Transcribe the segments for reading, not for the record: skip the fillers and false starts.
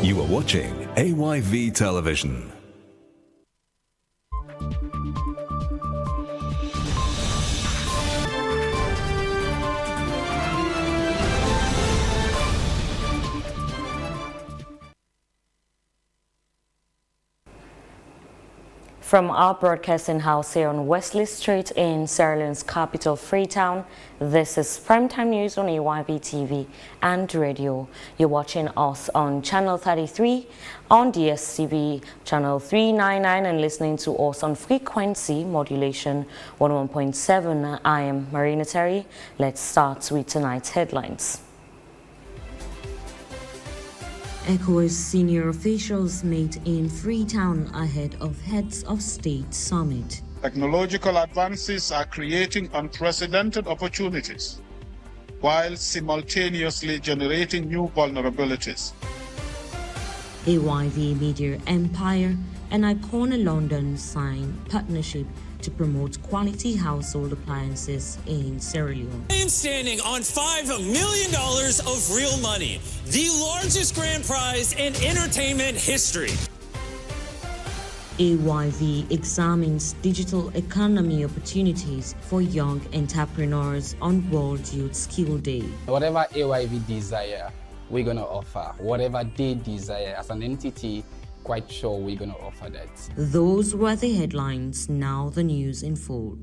You are watching AYV Television. From our broadcasting house here on Wesley Street in Sierra Leone's capital, Freetown, this is Primetime News on AYV TV and radio. You're watching us on Channel 33, on DSTV Channel 399, and listening to us on frequency modulation 101.7. I am Marina Terry. Let's start with tonight's headlines. ECOWAS senior officials meet in Freetown ahead of Heads of State Summit. Technological advances are creating unprecedented opportunities while simultaneously generating new vulnerabilities. AYV Media Empire and Icona London sign partnership to promote quality household appliances in Sierra Leone. I am standing on $5 million of real money, the largest grand prize in entertainment history. AYV examines digital economy opportunities for young entrepreneurs on World Youth Skill Day. Whatever AYV desire, we're going to offer. Whatever they desire as an entity, quite sure we're going to offer that. Those were the headlines. Now the news in full.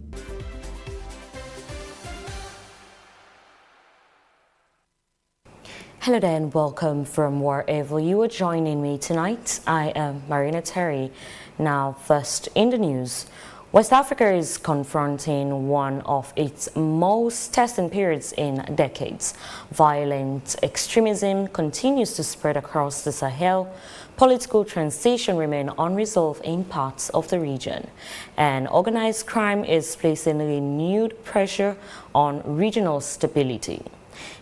Hello there and welcome from wherever you are joining me tonight. I am Marina Terry. Now first in the news. West Africa is confronting one of its most testing periods in decades. Violent extremism continues to spread across the Sahel. Political transition remain unresolved in parts of the region. And organized crime is placing renewed pressure on regional stability.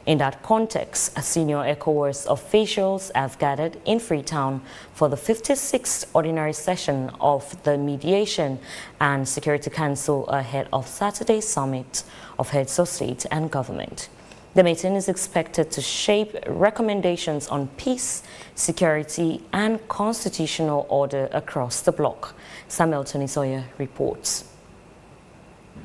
In that context, senior ECOWAS officials have gathered in Freetown for the 56th ordinary session of the Mediation and Security Council ahead of Saturday's summit of heads of state and government. The meeting is expected to shape recommendations on peace, security, and constitutional order across the bloc. Samuel Tonisoya reports.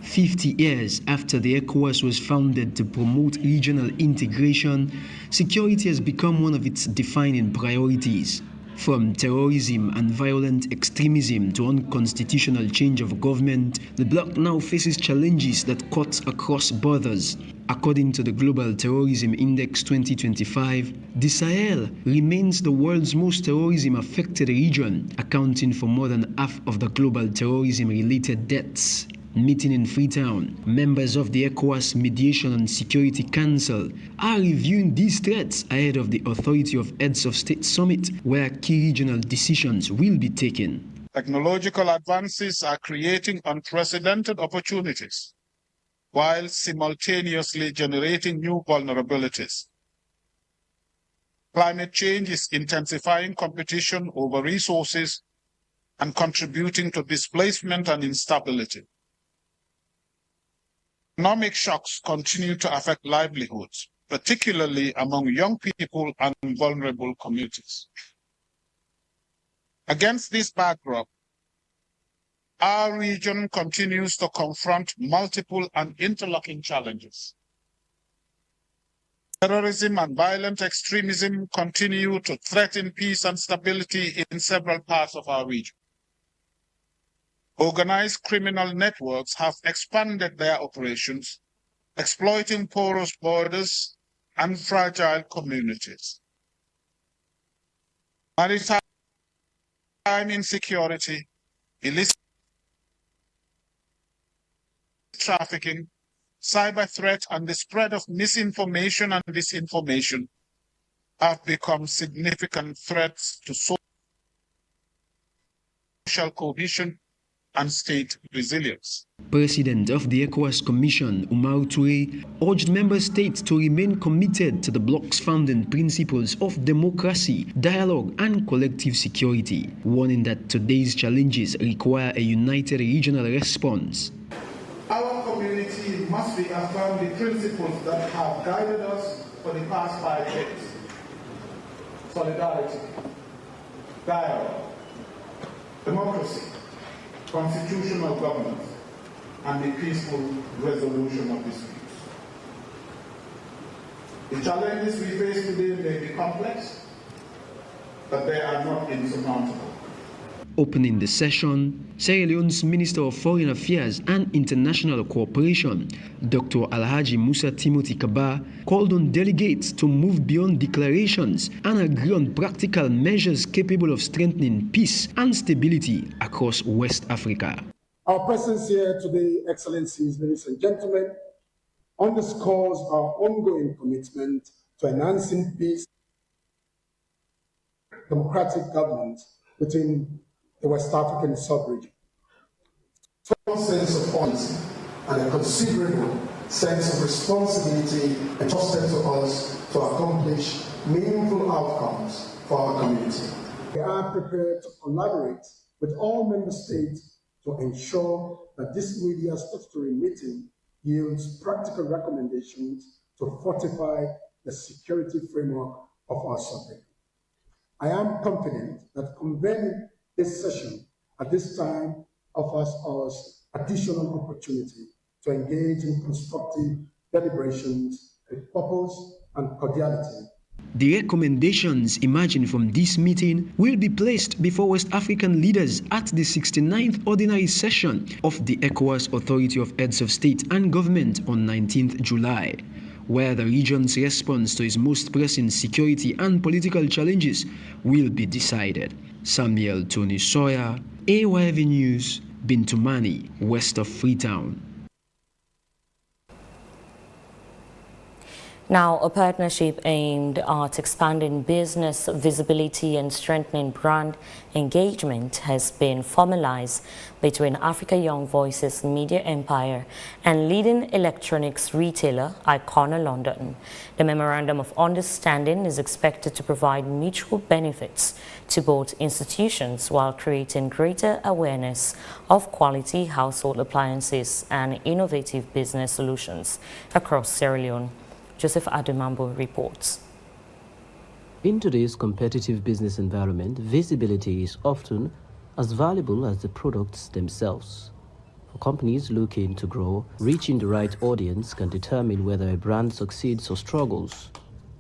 50 years after the ECOWAS was founded to promote regional integration, security has become one of its defining priorities. From terrorism and violent extremism to unconstitutional change of government, the bloc now faces challenges that cut across borders. According to the Global Terrorism Index 2025, the Sahel remains the world's most terrorism-affected region, accounting for more than half of the global terrorism-related deaths. Meeting in Freetown, members of the ECOWAS Mediation and Security Council are reviewing these threats ahead of the Authority of Heads of State Summit, where key regional decisions will be taken. Technological advances are creating unprecedented opportunities while simultaneously generating new vulnerabilities. Climate change is intensifying competition over resources and contributing to displacement and instability. Economic shocks continue to affect livelihoods, particularly among young people and vulnerable communities. Against this backdrop, our region continues to confront multiple and interlocking challenges. Terrorism and violent extremism continue to threaten peace and stability in several parts of our region. Organized criminal networks have expanded their operations, exploiting porous borders and fragile communities. Maritime insecurity, illicit trafficking, cyber threat, and the spread of misinformation and disinformation have become significant threats to social cohesion and state resilience. President of the ECOWAS Commission, Umar Touré, urged member states to remain committed to the bloc's founding principles of democracy, dialogue, and collective security, warning that today's challenges require a united regional response. Our community must reaffirm the principles that have guided us for the past 5 years. Solidarity, dialogue, democracy, constitutional governance, and the peaceful resolution of disputes. The challenges we face today may be complex, but they are not insurmountable. Opening the session, Sierra Leone's Minister of Foreign Affairs and International Cooperation, Dr. Alhaji Musa Timothy Kaba, called on delegates to move beyond declarations and agree on practical measures capable of strengthening peace and stability across West Africa. Our presence here today, Excellencies, ladies and gentlemen, underscores our ongoing commitment to enhancing peace, democratic governance within the West African sub-region. A sense of honesty and a considerable sense of responsibility entrusted to us to accomplish meaningful outcomes for our community. We are prepared to collaborate with all member states to ensure that this media statutory meeting yields practical recommendations to fortify the security framework of our sub-region. I am confident that convening this session at this time offers us additional opportunity to engage in constructive deliberations with purpose and cordiality. The recommendations emerging from this meeting will be placed before West African leaders at the 69th Ordinary Session of the ECOWAS Authority of Heads of State and Government on 19th July, where the region's response to its most pressing security and political challenges will be decided. Samuel Tony Sawyer, AYV News, Bintumani, west of Freetown. Now, a partnership aimed at expanding business visibility and strengthening brand engagement has been formalized between Africa Young Voices Media Empire and leading electronics retailer Icona London. The Memorandum of Understanding is expected to provide mutual benefits to both institutions while creating greater awareness of quality household appliances and innovative business solutions across Sierra Leone. Joseph Adumambo reports. In today's competitive business environment, visibility is often as valuable as the products themselves. For companies looking to grow, reaching the right audience can determine whether a brand succeeds or struggles.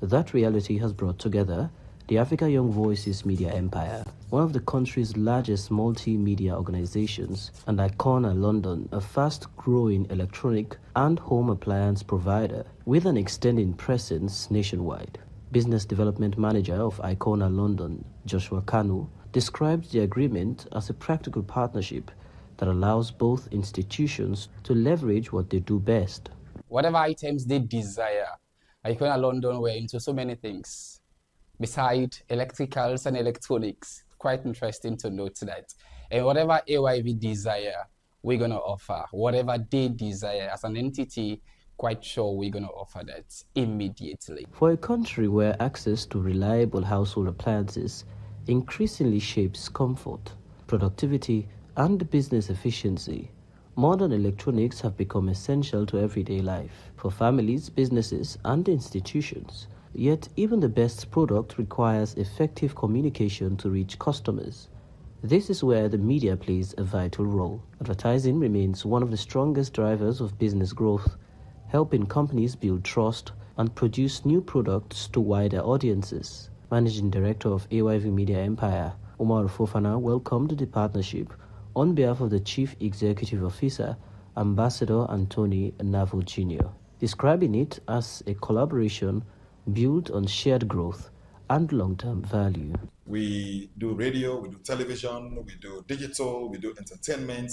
That reality has brought together the Africa Young Voices Media Empire, one of the country's largest multimedia organizations, and Icona London, a fast-growing electronic and home appliance provider with an extending presence nationwide. Business Development Manager of Icona London, Joshua Kanu, described the agreement as a practical partnership that allows both institutions to leverage what they do best. Whatever items they desire, Icona London were into so many things. Beside electricals and electronics, quite interesting to note that. And whatever AYV desire, we're going to offer. Whatever they desire as an entity, quite sure we're going to offer that immediately. For a country where access to reliable household appliances increasingly shapes comfort, productivity, and business efficiency, modern electronics have become essential to everyday life for families, businesses, and institutions. Yet, even the best product requires effective communication to reach customers. This is where the media plays a vital role. Advertising remains one of the strongest drivers of business growth, helping companies build trust and produce new products to wider audiences. Managing Director of AYV Media Empire, Omar Fofana, welcomed the partnership on behalf of the Chief Executive Officer, Ambassador Anthony Navo Jr., describing it as a collaboration built on shared growth and long-term value. We do radio, we do television, we do digital, we do entertainment.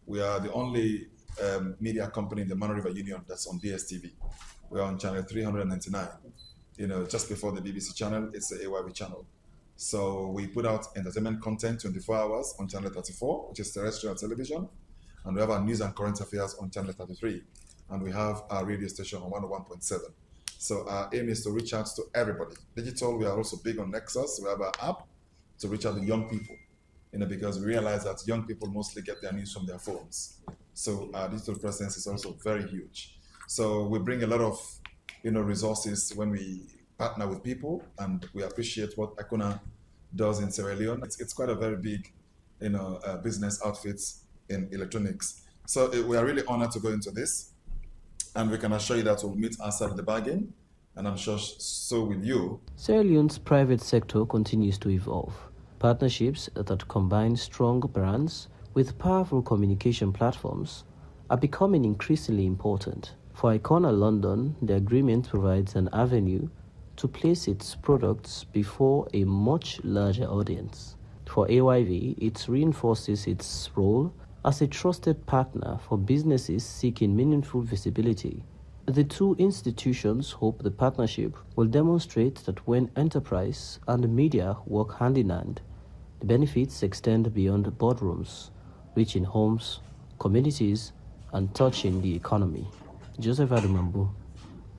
We are the only media company in the Mano River Union that's on DSTV. We are on channel 399. Just before the BBC channel, it's the AYV channel. So we put out entertainment content 24 hours on channel 34, which is terrestrial television. And we have our news and current affairs on channel 33. And we have our radio station on 101.7. So our aim is to reach out to everybody. Digital, we are also big on Nexus. We have our app to reach out to young people, because we realize that young people mostly get their news from their phones. So our digital presence is also very huge. So we bring a lot of, resources when we partner with people, and we appreciate what Icona does in Sierra Leone. It's quite a very big, business outfits in electronics. So we are really honored to go into this, and we can assure you that we'll meet our side of the bargain, and I'm sure so will you. Sierra Leone's private sector continues to evolve. Partnerships that combine strong brands with powerful communication platforms are becoming increasingly important. For Icona London, the agreement provides an avenue to place its products before a much larger audience. For AYV, it reinforces its role as a trusted partner for businesses seeking meaningful visibility. The two institutions hope the partnership will demonstrate that when enterprise and media work hand in hand, the benefits extend beyond boardrooms, reaching homes, communities, and touching the economy. Joseph Adumambu,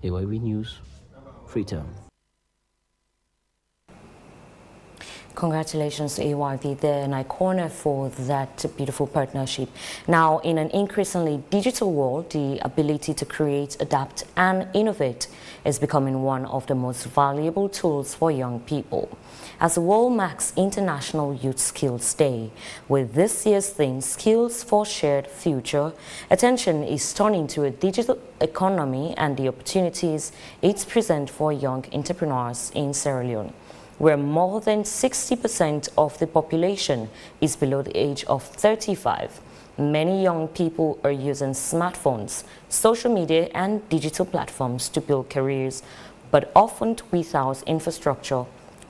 AYV News, Freetown. Congratulations to AYV there and Icona for that beautiful partnership. Now, in an increasingly digital world, the ability to create, adapt, and innovate is becoming one of the most valuable tools for young people. As the world marks International Youth Skills Day, with this year's theme, Skills for Shared Future, attention is turning to a digital economy and the opportunities it presents for young entrepreneurs in Sierra Leone, where more than 60% of the population is below the age of 35. Many young people are using smartphones, social media, and digital platforms to build careers, but often without infrastructure,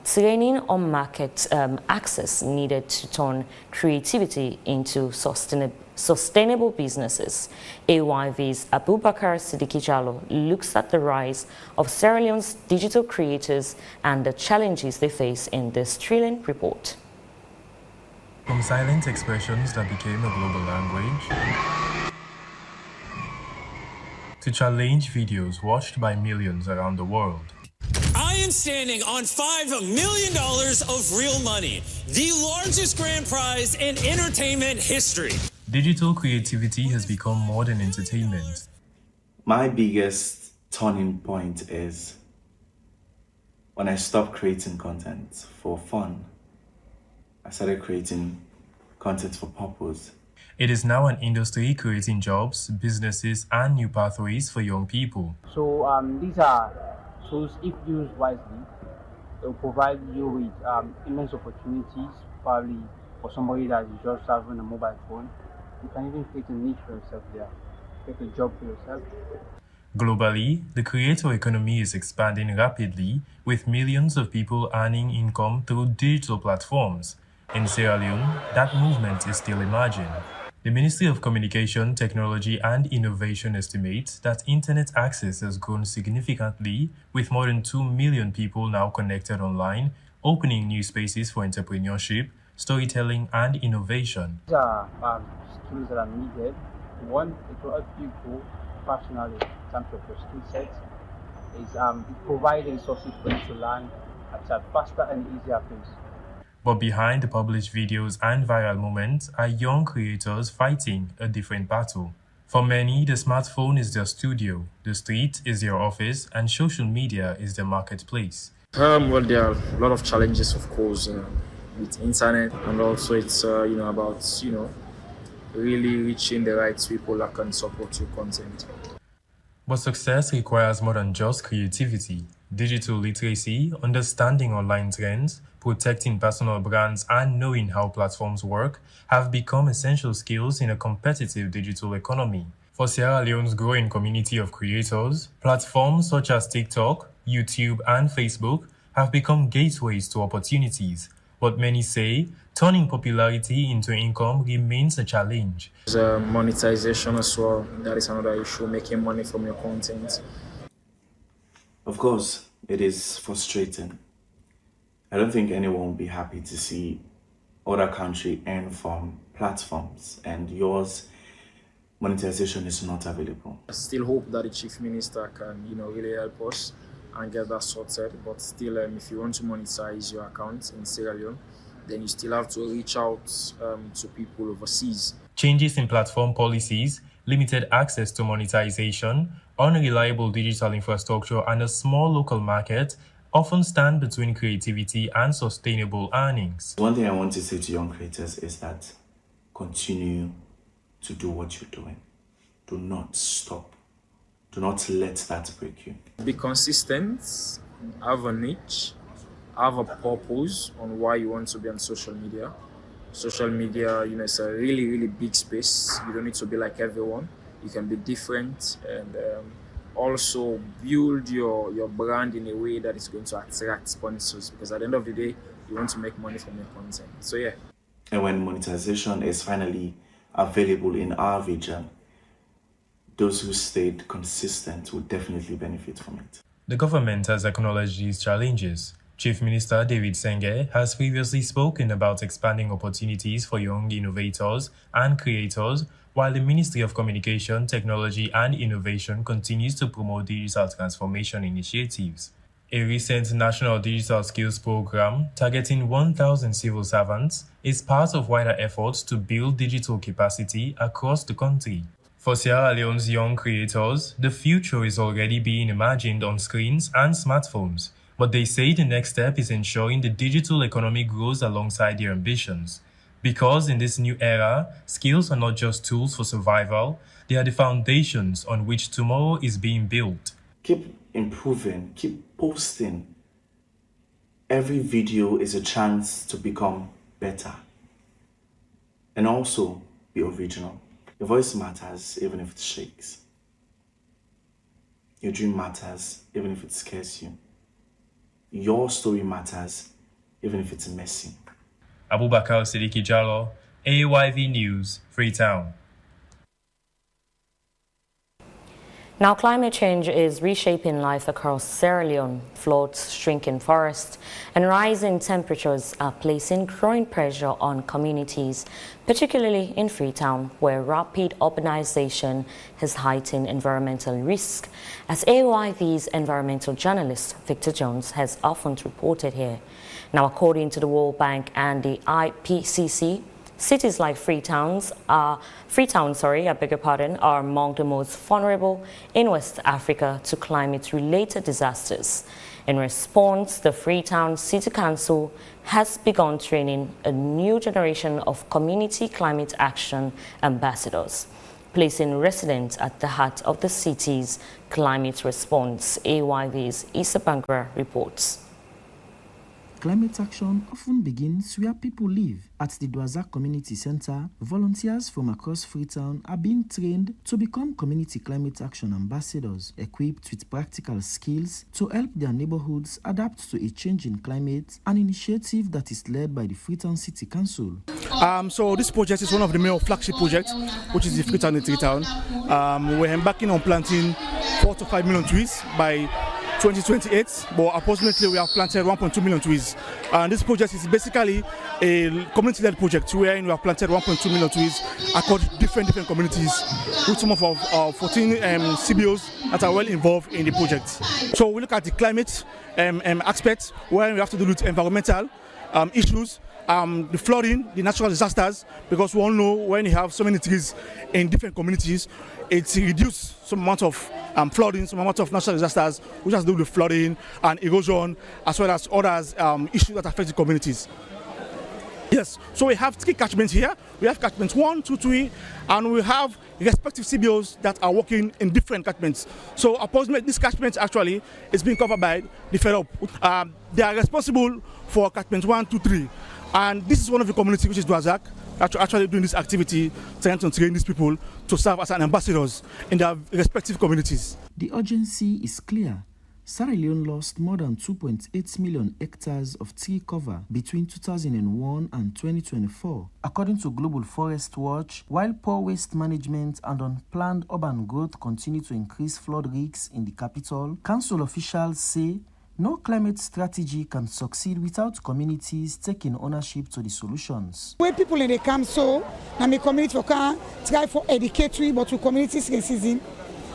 training or market access needed to turn creativity into sustainable businesses. AYV's Abubakar Siddiqui Jallo looks at the rise of Sierra Leone's digital creators and the challenges they face in this thrilling report. From silent expressions that became a global language to challenge videos watched by millions around the world. I am standing on $5 million of real money, the largest grand prize in entertainment history. Digital creativity has become more than entertainment. My biggest turning point is when I stopped creating content for fun. I started creating content for purpose. It is now an industry creating jobs, businesses, and new pathways for young people. So these are tools, if used wisely, it will provide you with immense opportunities, probably for somebody that is just having a mobile phone. You can even create a niche for yourself there, create a job for yourself. Globally, the creator economy is expanding rapidly, with millions of people earning income through digital platforms. In Sierra Leone, that movement is still emerging. The Ministry of Communication, Technology and Innovation estimates that internet access has grown significantly, with more than 2 million people now connected online, opening new spaces for entrepreneurship, storytelling and innovation. These are skills that are needed. One, it will help you grow personally in terms of your skill set. It provides resources for you to learn at a faster and easier pace. But behind the published videos and viral moments are young creators fighting a different battle. For many, the smartphone is their studio, the street is their office, and social media is their marketplace. Well, there are a lot of challenges, of course, with internet, and also it's about really reaching the right people that can support your content. But success requires more than just creativity. Digital literacy, understanding online trends, protecting personal brands, and knowing how platforms work have become essential skills in a competitive digital economy. For Sierra Leone's growing community of creators, platforms such as TikTok, YouTube, and Facebook have become gateways to opportunities. But many say turning popularity into income remains a challenge. There's monetization as well. That is another issue, making money from your content. Of course, it is frustrating. I don't think anyone will be happy to see other countries earn from platforms and yours monetization is not available. I still hope that the Chief Minister can, really help us and get that sorted. But still, if you want to monetize your account in Sierra Leone, then you still have to reach out to people overseas. Changes in platform policies, limited access to monetization, unreliable digital infrastructure, and a small local market often stand between creativity and sustainable earnings. One thing I want to say to young creators is that continue to do what you're doing. Do not stop. Do not let that break you. Be consistent, have a niche, have a purpose on why you want to be on social media. Social media, it's a really, really big space. You don't need to be like everyone. You can be different, and also build your brand in a way that is going to attract sponsors, because at the end of the day, you want to make money from your content. So yeah. And when monetization is finally available in our region, those who stayed consistent will definitely benefit from it. The government has acknowledged these challenges. Chief Minister David Senge has previously spoken about expanding opportunities for young innovators and creators, while the Ministry of Communication, Technology and Innovation continues to promote digital transformation initiatives. A recent National Digital Skills Program targeting 1,000 civil servants is part of wider efforts to build digital capacity across the country. For Sierra Leone's young creators, the future is already being imagined on screens and smartphones, but they say the next step is ensuring the digital economy grows alongside their ambitions. Because in this new era, skills are not just tools for survival, they are the foundations on which tomorrow is being built. Keep improving, keep posting. Every video is a chance to become better. And also be original. Your voice matters even if it shakes. Your dream matters even if it scares you. Your story matters even if it's messy. Abubakar Siddiqui Jallo, AYV News, Freetown. Now, climate change is reshaping life across Sierra Leone. Floods, shrinking forests, and rising temperatures are placing growing pressure on communities, particularly in Freetown, where rapid urbanization has heightened environmental risk, as AYV's environmental journalist Victor Jones has often reported here. Now, according to the World Bank and the IPCC, cities like Freetown are among the most vulnerable in West Africa to climate-related disasters. In response, the Freetown City Council has begun training a new generation of community climate action ambassadors, placing residents at the heart of the city's climate response. AYV's Issa Bangra reports. Climate action often begins where people live. At the Douazak Community Center, volunteers from across Freetown are being trained to become community climate action ambassadors, equipped with practical skills to help their neighborhoods adapt to a changing climate, an initiative that is led by the Freetown City Council. So this project is one of the main flagship projects, which is the Freetown in Freetown. We're embarking on planting 4 to 5 million trees by 2028, but approximately we have planted 1.2 million trees. And this project is basically a community-led project wherein we have planted 1.2 million trees across different communities with some of our 14 CBOs that are well involved in the project. So we look at the climate aspect, where we have to do with environmental issues, the flooding, the natural disasters, because we all know when you have so many trees in different communities, it reduces some amount of flooding, some amount of natural disasters, which has to do with flooding and erosion, as well as other issues that affect the communities. Yes, so we have 3 catchments here. We have catchments 1, 2, 3, and we have respective CBOs that are working in different catchments. So approximately this catchment actually is being covered by the FedUp. They are responsible for catchments 1, 2, 3. And this is one of the communities, which is Douazak, actually doing this activity, trying to train these people to serve as ambassadors in their respective communities. The urgency is clear. Sierra Leone lost more than 2.8 million hectares of tree cover between 2001 and 2024. According to Global Forest Watch, while poor waste management and unplanned urban growth continue to increase flood risks in the capital, council officials say no climate strategy can succeed without communities taking ownership to the solutions. When people in the council and the community can try for educatory, but to communities racism,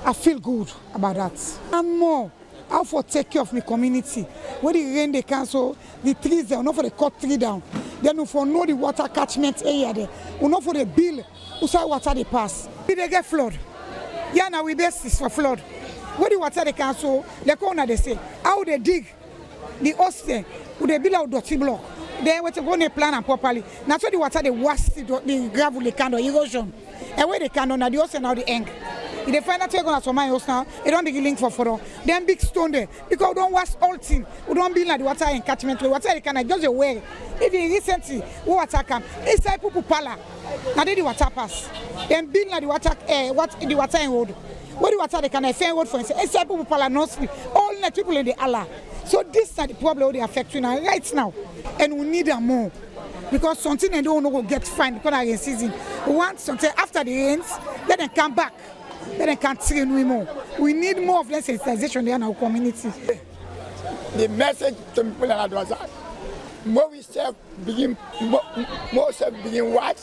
I feel good about that. And more, how for take care of my community. When they rain the council, the trees there, not for the cut tree down. Then for know the water catchment area there. Not for the bill, who water they pass. If they get flood, yeah, now we best is for flood. When the water the council, they come and they say, how they dig the host there, would they build out dirty block? They were to go and plan and properly. Now so the water the worst the gravel they can do erosion. And where they can do now the host and now the eng. If they find out they're going to my house now, it don't begin link for photo. Then big stone there. Because we don't wash all thing. We don't build like the water encatchment. The water they can just away. Even recently, water come. Inside Pupu Pala. Now they the water pass. Then build like the water in road. Where the water they can find road for instance. Inside Pupu Pala no sleep. All the people in the Allah. So this is the problem they affect you now right now. And we need them more. Because something they don't know will get fine because of rain season. We want something after the rains, let them come back. Then they can't train we more. We need more of less sensitization there in our community. The message to people in Adwaza, more we serve begin, more serve begin watch.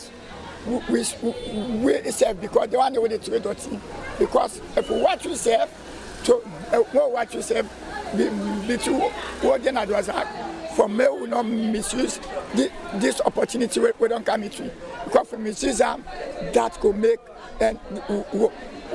We serve because they want to the trade dirty. Because if we watch we serve, to more watch we serve, be to what in Adwaza. For me, we not misuse this opportunity. We don't come into because for misuse them, that could make and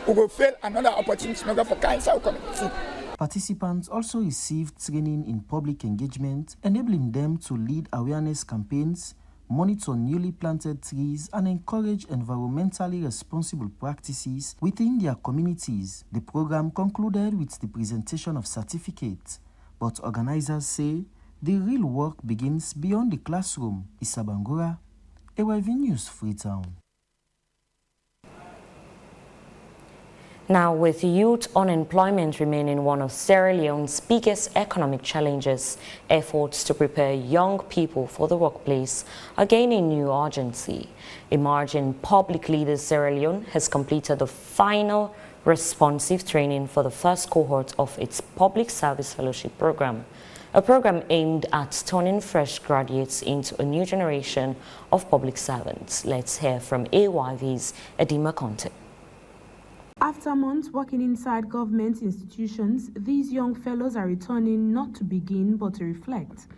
we will fail another opportunity for cancer community. Participants also received training in public engagement, enabling them to lead awareness campaigns, monitor newly planted trees, and encourage environmentally responsible practices within their communities. The program concluded with the presentation of certificates, but organizers say the real work begins beyond the classroom. Issa Bangura, AYV News, Freetown. Now, with youth unemployment remaining one of Sierra Leone's biggest economic challenges, efforts to prepare young people for the workplace are gaining new urgency. Emerging Public Leaders Sierra Leone has completed the final responsive training for the first cohort of its Public Service Fellowship program, a program aimed at turning fresh graduates into a new generation of public servants. Let's hear from AYV's Edima Conte. After months working inside government institutions, these young fellows are returning not to begin but to reflect.